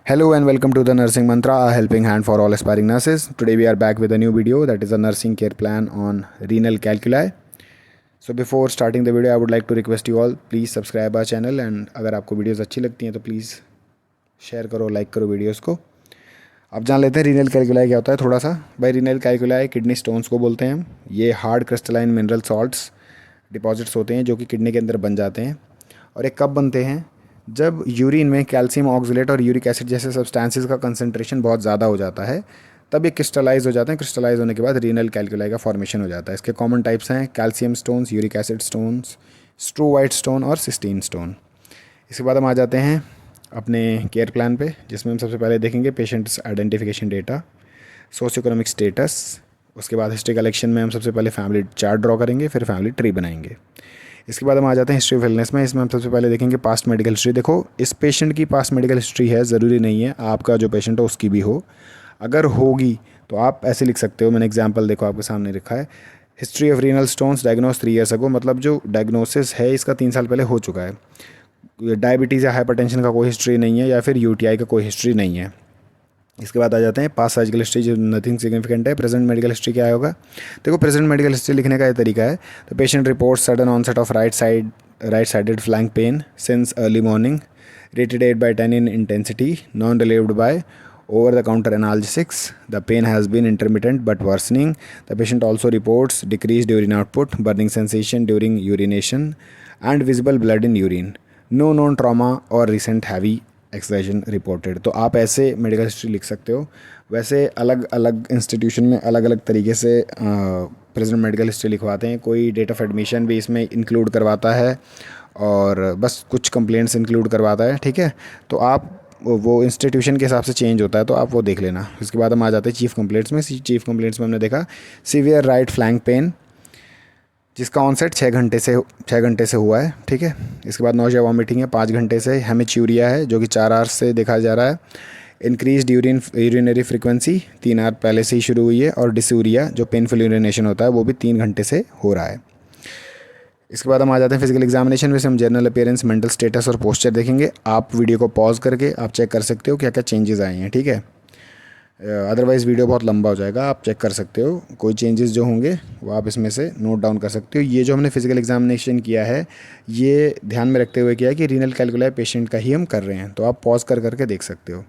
Hello and welcome to the Nursing Mantra, a helping hand for all aspiring nurses. Today we are back with a new video, that is a nursing care plan on renal calculi. So before starting the video, I would like to request you all, please subscribe our channel and अगर आपको videos अच्छी लगती हैं तो please share करो, like करो videos को। अब जान लेते हैं रीनल कैल्कुलाई क्या होता है थोड़ा सा। भाई रीनल कैल्कुलाई किडनी स्टोन्स को बोलते हैं हम। ये hard crystalline mineral salts deposits होते हैं जो कि किडनी के अंदर बन जाते हैं। और ये कब बनते हैं? जब यूरिन में कैल्शियम ऑक्सलेट और यूरिक एसिड जैसे सब्सटेंसेस का कंसंट्रेशन बहुत ज़्यादा हो जाता है, तब ये क्रिस्टलाइज हो जाते हैं। क्रिस्टलाइज होने के बाद रीनल कैल्कुलाई का फॉर्मेशन हो जाता है। इसके कॉमन टाइप्स हैं calcium stones, uric acid stones, struvite stone और सिस्टीन स्टोन। इसके बाद हम आ जाते हैं अपने केयर प्लान पे, जिसमें हम सबसे पहले देखेंगे patients identification data, socio economic status. उसके बाद हिस्ट्री कलेक्शन में हम सबसे पहले फैमिली चार्ट ड्रॉ करेंगे, फिर फैमिली ट्री बनाएंगे। इसके बाद हम आ जाते हैं हिस्ट्री ऑफ इलनेस में। इसमें हम सबसे पहले देखेंगे पास्ट मेडिकल हिस्ट्री। देखो, इस पेशेंट की पास्ट मेडिकल हिस्ट्री है, ज़रूरी नहीं है आपका जो पेशेंट हो उसकी भी हो। अगर होगी तो आप ऐसे लिख सकते हो। मैंने एग्जांपल देखो आपके सामने लिखा है, history of renal stones diagnose 3 years ago. मतलब जो डायग्नोसिस है इसका 3 साल पहले हो चुका है। डायबिटीज़ या हाइपरटेंशन का कोई हिस्ट्री नहीं है, या फिर यूटीआई का कोई हिस्ट्री नहीं है। इसके बाद आ जाते हैं पास्ट सर्जिकल हिस्ट्री, जो नथिंग सिग्निफिकेंट है। प्रेजेंट मेडिकल हिस्ट्री क्या होगा? देखो, प्रेजेंट मेडिकल हिस्ट्री लिखने का ये तरीका है। तो patient report sudden onset of right sided flank pain since early morning, rated 8/10 in intensity, non-relieved by over-the-counter analgesics. The pain has been intermittent but worsening. The patient also reports decreased urine output, burning sensation during urination, and visible blood in urine. No known trauma or recent heavy exertion reported. तो आप ऐसे medical history लिख सकते हो। वैसे अलग अलग institution में अलग अलग तरीके से प्रेजेंट मेडिकल हिस्ट्री लिखवाते हैं। कोई डेट ऑफ एडमिशन भी इसमें इंक्लूड करवाता है और बस कुछ कंप्लेंट्स इंक्लूड करवाता है, ठीक है। तो आप वो इंस्टीट्यूशन के हिसाब से चेंज होता है, तो आप वो देख लेना। इसके बाद हम आ जाते हैं चीफ कंप्लेंट्स में। चीफ कंप्लेंट्स में हमने देखा सीवियर राइट फ्लैंक पेन, जिसका ऑनसेट 6 घंटे से हुआ है, ठीक है। इसके बाद नौजिया वॉमिटिंग है 5 घंटे से। हेमिच्यूरिया है जो कि 4 आवर्स से देखा जा रहा है। इंक्रीज्ड यूरिनरी फ्रीक्वेंसी 3 आवर पहले से ही शुरू हुई है। और डिसूरिया जो पेनफुल यूरिनेशन होता है वो भी 3 घंटे से हो रहा है। इसके बाद हम आ जाते हैं फिजिकल एग्जामिनेशन में। हम जनरल अपीयरेंस, मेंटल स्टेटस और पोस्चर देखेंगे। आप वीडियो को पॉज करके आप चेक कर सकते हो क्या क्या चेंजेस आए हैं, ठीक है। अदरवाइज़ वीडियो बहुत लंबा हो जाएगा, आप चेक कर सकते हो। कोई चेंजेस जो होंगे वो आप इसमें से नोट डाउन कर सकते हो। ये जो हमने फिजिकल एग्जामिनेशन किया है ये ध्यान में रखते हुए किया है कि रीनल कैल्कुलाई पेशेंट का ही हम कर रहे हैं, तो आप पॉज कर करके देख सकते हो।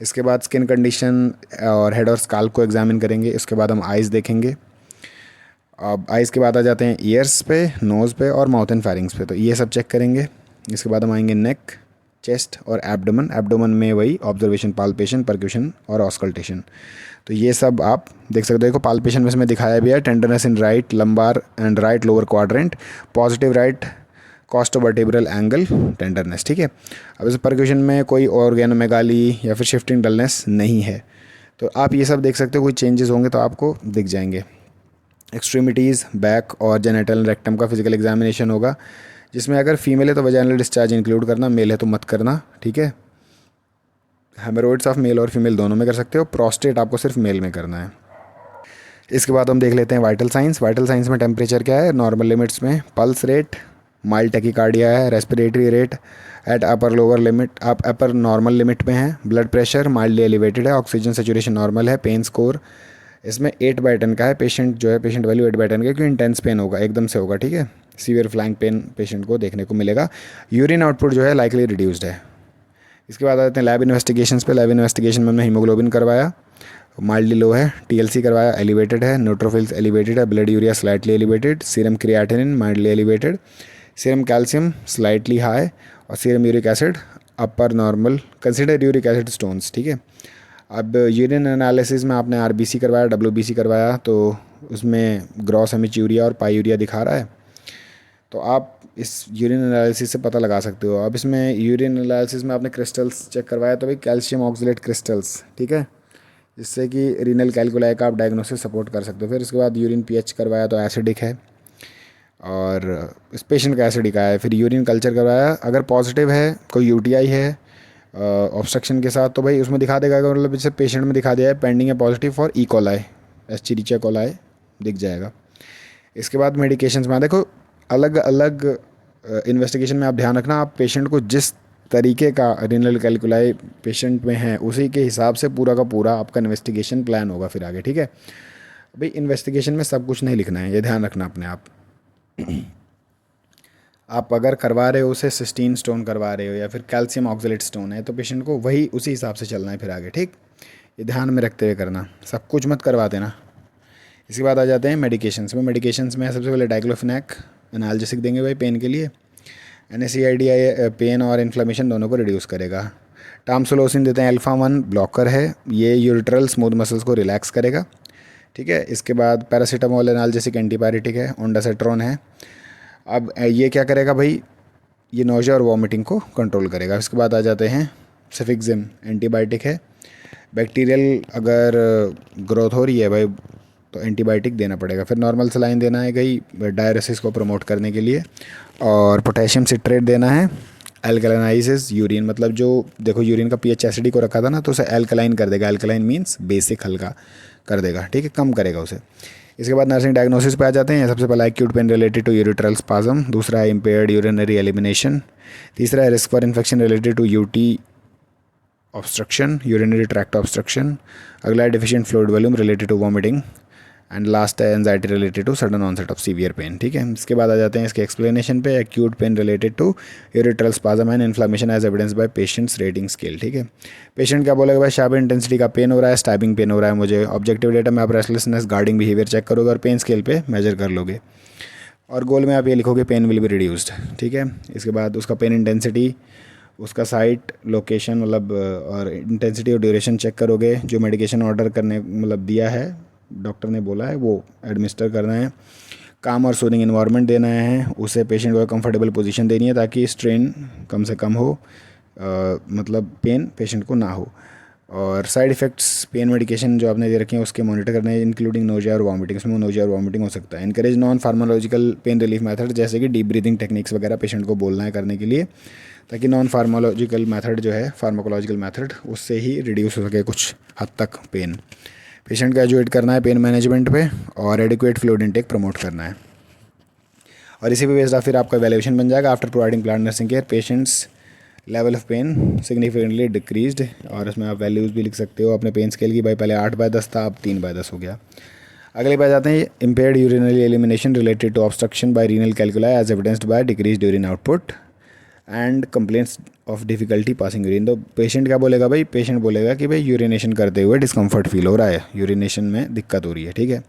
इसके बाद स्किन कंडीशन और हेड और स्काल्प को एग्जामिन करेंगे। उसके बाद हम आइज़ देखेंगे। अब आइज़ के बाद आ जाते हैं ईयर्स पे, नोज़ पे और माउथ एंड फेरिंग्स पे, तो ये सब चेक करेंगे। इसके बाद हम आएंगे नेक, चेस्ट और एब्डोमेन। एब्डोमेन में वही ऑब्जर्वेशन, पाल्पेशन, परक्यूशन और ऑस्कल्टेशन। तो ये सब आप देख सकते हो। देखो, पाल्पेशन में इसमें दिखाया भी है tenderness in right lumbar and right lower quadrant, positive right costovertebral angle tenderness, ठीक है। अब इस परक्यूशन में कोई ऑर्गेनोमेगाली या फिर शिफ्टिंग डलनेस नहीं है। तो आप ये सब देख सकते हो। कोई चेंजेस होंगे तो आपको दिख जाएंगे। एक्सट्रीमिटीज़, बैक और जेनिटल रेक्टम का फिजिकल एग्जामिनेशन होगा, जिसमें अगर फीमेल है तो वजाइनल डिस्चार्ज इंक्लूड करना, मेल है तो मत करना, ठीक है। हेमरोइड्स ऑफ मेल और फीमेल दोनों में कर सकते हो। प्रोस्टेट आपको सिर्फ मेल में करना है। इसके बाद हम देख लेते हैं वाइटल साइंस। वाइटल साइंस में टेम्परेचर क्या है नॉर्मल लिमिट्स में, पल्स रेट, माइल्ड टैकीकार्डिया है, respiratory rate at upper lower limit, आप अपर नॉर्मल लिमिट में है। ब्लड प्रेशर माइल्डली एलिवेटेड है, ऑक्सीजन सेचुरेशन नॉर्मल है। पेन स्कोर इसमें 8/10 का है। पेशेंट जो है, पेशेंट वैल्यू 8/10 का, क्योंकि इंटेंस पेन होगा, एकदम से होगा, ठीक है। सीवियर फ्लैंक पेन पेशेंट को देखने को मिलेगा। यूरिन आउटपुट जो है लाइकली रिड्यूस्ड है। इसके बाद आ जाते हैं लैब इन्वेस्टिगेशंस पे। लैब इन्वेस्टिगेशन में हमने हीमोग्लोबिन करवाया, माइल्डली लो है। टीएलसी करवाया, एलिवेटेड है। न्यूट्रोफिल्स एलिवेटेड है। Blood urea slightly elevated. Serum creatinine mildly elevated. Serum calcium slightly high. और serum uric acid upper normal. Consider uric acid stones, ठीक है। अब यूरिन एनालिसिस में आपने आरबीसी करवाया, डब्ल्यूबीसी करवाया, तो उसमें ग्रॉस हेमिच्यूरिया और पाईयूरिया दिखा रहा है। तो आप इस यूरिन एनालिसिस से पता लगा सकते हो। अब इसमें यूरिन एनालिसिस में आपने क्रिस्टल्स चेक करवाया, तो भाई कैल्शियम ऑक्सलेट क्रिस्टल्स, ठीक है, जिससे कि रीनल कैल्कुलाई का आप डायग्नोसिस सपोर्ट कर सकते हो। फिर उसके बाद यूरिन पीएच करवाया तो एसिडिक है, और इस पेशेंट का एसिडिक आया है। फिर यूरिन कल्चर करवाया, अगर पॉजिटिव है, कोई यूटीआई है ऑब्स्ट्रक्शन के साथ, तो भाई उसमें दिखा देगा। मतलब जैसे पेशेंट में दिखा दिया है पेंडिंग है positive for E coli, Escherichia coli दिख जाएगा। इसके बाद मेडिकेशंस में देखो, अलग अलग इन्वेस्टिगेशन में आप ध्यान रखना, आप पेशेंट को जिस तरीके का रीनल कैल्कुलाई पेशेंट में है, उसी के हिसाब से पूरा का पूरा आपका इन्वेस्टिगेशन प्लान होगा फिर आगे, ठीक है। भाई इन्वेस्टिगेशन में सब कुछ नहीं लिखना है, ये ध्यान रखना अपने आप। आप अगर करवा रहे हो उसे सिस्टीन स्टोन करवा रहे हो या फिर कैल्शियम ऑक्सलेट स्टोन है, तो पेशेंट को वही उसी हिसाब से चलना है फिर आगे, ठीक। ये ध्यान में रखते हुए करना, सब कुछ मत करवा देना। इसके बाद आ जाते हैं मेडिकेशंस में। मेडिकेशंस में सबसे पहले डाइक्लोफिनेक एनाल्जेसिक देंगे भाई पेन के लिए। NSAID पेन और इन्फ्लेमेशन दोनों को रिड्यूस करेगा। टामसोलोसिन देते हैं, अल्फा 1 ब्लॉकर है, ये यूरिट्रल स्मूथ मसल्स को रिलैक्स करेगा, ठीक है। इसके बाद पैरासीटामोल एनाल्जेसिक एंटीबायोटिक है, ओंडासेट्रॉन है। अब ये क्या करेगा भाई, ये नोजिया और वॉमिटिंग को कंट्रोल करेगा। इसके बाद आ जाते हैं सेफिक्सिम एंटीबायोटिक है। बैक्टीरियल अगर ग्रोथ हो रही है भाई तो एंटीबायोटिक देना पड़ेगा। फिर नॉर्मल सलाइन देना है कहीं डायरेसिस को प्रमोट करने के लिए, और पोटेशियम सिट्रेट देना है। एल्कलाइनाइजेस यूरिन, मतलब जो देखो यूरिन का pH एसिडिक को रखा था ना, तो उसे एल्कलाइन कर देगा। एल्कलाइन मीन्स बेसिक, हल्का कर देगा, ठीक है, कम करेगा उसे। इसके बाद नर्सिंग डायग्नोसिस पे आ जाते हैं। सबसे पहला acute pain related to ureteral spasm, दूसरा है इम्पेयर्ड यूरिनरी एलिमिनेशन, तीसरा है risk for infection related to UT obstruction, urinary tract obstruction, अगला है deficient fluid volume related to vomiting, and last है anxiety related to sudden onset of severe pain, ठीक है। इसके बाद आ जाते हैं इसके एक्सप्लेनेशन पे। Acute pain related to ureteral spasm and inflammation as evidence by patient's rating scale, ठीक है। पेशेंट क्या बोलेगा भाई, शार्प इंटेंसिटी का पेन हो रहा है, स्टैबिंग पेन हो रहा है मुझे। ऑब्जेक्टिव डेटा में आप रेस्टलेसनेस, गार्डिंग बिहेवियर चेक करोगे और पेन स्केल पे मेजर कर लोगे, और गोल में आप ये लिखोगे पेन विल बी रिड्यूस्ड, ठीक है। इसके बाद उसका पेन इंटेंसिटी, उसका साइट लोकेशन, मतलब और इंटेंसिटी और ड्यूरेशन चेक करोगे। जो मेडिकेशन ऑर्डर करने मतलब दिया है, डॉक्टर ने बोला है, वो एडमिनिस्टर करना है। काम और सूदिंग इन्वायरमेंट देना है, उसे पेशेंट को कंफर्टेबल पोजीशन देनी है ताकि स्ट्रेन कम से कम हो, मतलब पेन पेशेंट को ना हो। और साइड इफ़ेक्ट्स पेन मेडिकेशन जो आपने दे रखे हैं उसके मॉनिटर करने हैं, इंक्लूडिंग नोजिया और वॉमिटिंग, उसमें नोजिया और वॉमिटिंग हो सकता है। Encourage non pharmacological pain relief method, जैसे कि डीप ब्रीदिंग टेक्निक्स वगैरह पेशेंट को बोलना है करने के लिए, ताकि नॉन फार्माकोलॉजिकल मेथड जो है, फार्माकोलॉजिकल मेथड, उससे ही रिड्यूस हो सके कुछ हद तक पेन। पेशेंट को एजुकेट करना है पेन मैनेजमेंट पे, और एडिक्वेट फ्लूइड इनटेक प्रमोट करना है। और इसी पे बेस्ड फिर आपका वैल्यूएशन बन जाएगा। After providing plan nursing care patients level of pain significantly decreased, और इसमें आप वैल्यूज़ भी लिख सकते हो अपने पेन स्केल की। भाई पहले 8/10 था, अब 3/10 हो गया। अगले पे जाते हैं impaired urinary elimination related to obstruction by renal calculi as evidenced by decreased urine output and complaints of difficulty passing urine. तो पेशेंट क्या बोलेगा भाई, पेशेंट बोलेगा कि भाई यूरिनेशन करते हुए डिस्कम्फर्ट फील हो रहा है, यूरिनेशन में दिक्कत हो रही है, ठीक है।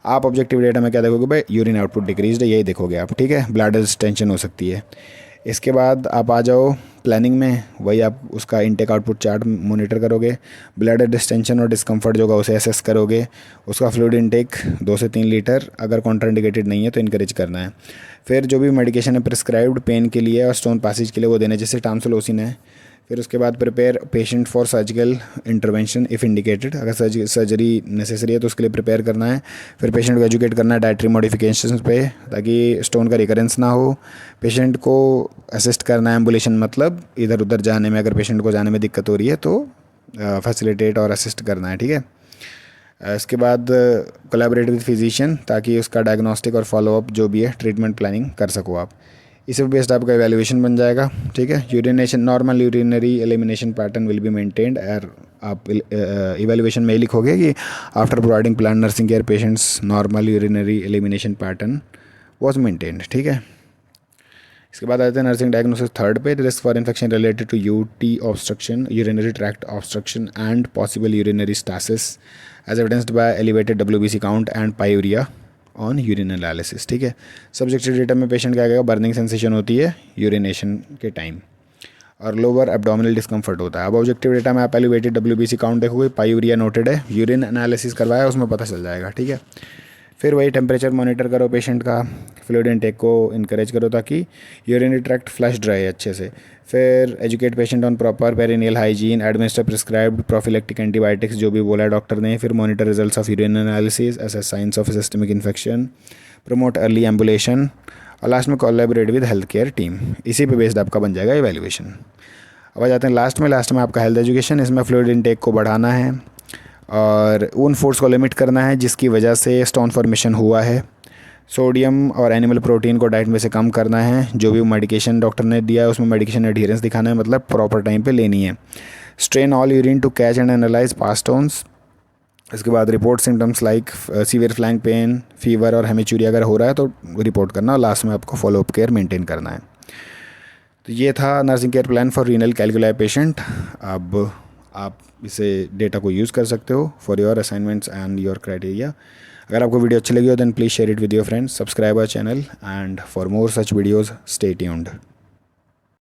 आप ऑब्जेक्टिव डेटा में क्या देखोगे भाई, यूरिन आउटपुट डिक्रीज्ड है, यही देखोगे आप, ठीक है। ब्लैडर डिस्टेंशन हो सकती है। इसके बाद आप आ जाओ प्लानिंग में, वही आप उसका इनटेक आउटपुट चार्ट मॉनिटर करोगे। ब्लैडर डिस्टेंशन और डिस्कम्फर्ट जो होगा उसे एसेस करोगे। उसका फ्लूइड इनटेक 2 से 3 लीटर, अगर कॉन्ट्राइंडिकेटेड नहीं है तो इनकरेज करना है। फिर जो भी मेडिकेशन है प्रिस्क्राइब्ड पेन के लिए और स्टोन पैसेज के लिए वो देने, जैसे टामसोलोसिन है। फिर उसके बाद prepare patient for surgical intervention if indicated, अगर सर्जरी नेसेसरी है तो उसके लिए प्रिपेयर करना है। फिर पेशेंट को एजुकेट करना है डाइटरी मॉडिफिकेशन पे, ताकि स्टोन का रिकरेंस ना हो। पेशेंट को असिस्ट करना है, एम्बुलेशन मतलब इधर उधर जाने में, अगर पेशेंट को जाने में दिक्कत हो रही है तो फैसिलिटेट और असिस्ट करना है, ठीक है। इसके बाद कोलैबोरेट विद फिजिशियन, ताकि उसका डायग्नोस्टिक और फॉलोअप जो भी है ट्रीटमेंट प्लानिंग कर सको आप। इस पे बेस्ड आपका एवेल्युएशन बन जाएगा, ठीक है। Urination normal urinary elimination pattern will be maintained, और आप इवेल्युएशन में लिखोगे कि after providing plan nursing care patients normal urinary elimination pattern was maintained, ठीक है। इसके बाद आते हैं नर्सिंग डायग्नोसिस थर्ड पे, risk for infection related to UT obstruction, urinary tract obstruction and possible urinary stasis as evidenced by elevated WBC count and pyuria on urine analysis, ठीक है। Subjective data में पेशेंट क्या कहेगा, burning sensation होती है urination के time, और lower abdominal discomfort होता है। अब ऑब्जेक्टिव डेटा में आप एलिवेटेड WBC काउंट देखोगे, पायूरिया नोटेड है, यूरिन एनालिसिस करवाया उसमें पता चल जाएगा, ठीक है। फिर वही टेम्परेचर मॉनिटर करो पेशेंट का, फ्लूइड इनटेक को इनकरेज करो ताकि यूरिनरी ट्रैक्ट फ्लश्ड रहे अच्छे से। फिर educate patient on proper perineal hygiene, administer prescribed prophylactic antibiotics जो भी बोला है डॉक्टर ने। फिर monitor results of urine analysis, assess signs of systemic infection, promote early ambulation, और लास्ट में collaborate with health care team. इसी पे बेस्ड आपका बन जाएगा इवैल्यूएशन। अब आ जाते हैं लास्ट में आपका हेल्थ एजुकेशन। इसमें फ्लूइड इनटेक को बढ़ाना है और उन फूड्स को लिमिट करना है जिसकी वजह से स्टोन फॉर्मेशन हुआ है। सोडियम और एनिमल प्रोटीन को डाइट में से कम करना है। जो भी मेडिकेशन डॉक्टर ने दिया है उसमें मेडिकेशन एडहेरेंस दिखाना है, मतलब प्रॉपर टाइम पे लेनी है। Strain all urine to catch and analyze passed stones. इसके बाद report symptoms like severe flank pain, fever और हेमिचूरिया अगर हो रहा है तो रिपोर्ट करना, और लास्ट में आपको फॉलोअप केयर मेंटेन करना है। तो ये था nursing care plan for renal calculi patient. अब आप इसे डेटा को यूज़ कर सकते हो for your assignments and your criteria. अगर आपको वीडियो अच्छी लगी हो then please share it with your friends, subscribe our channel, and for more such videos stay tuned.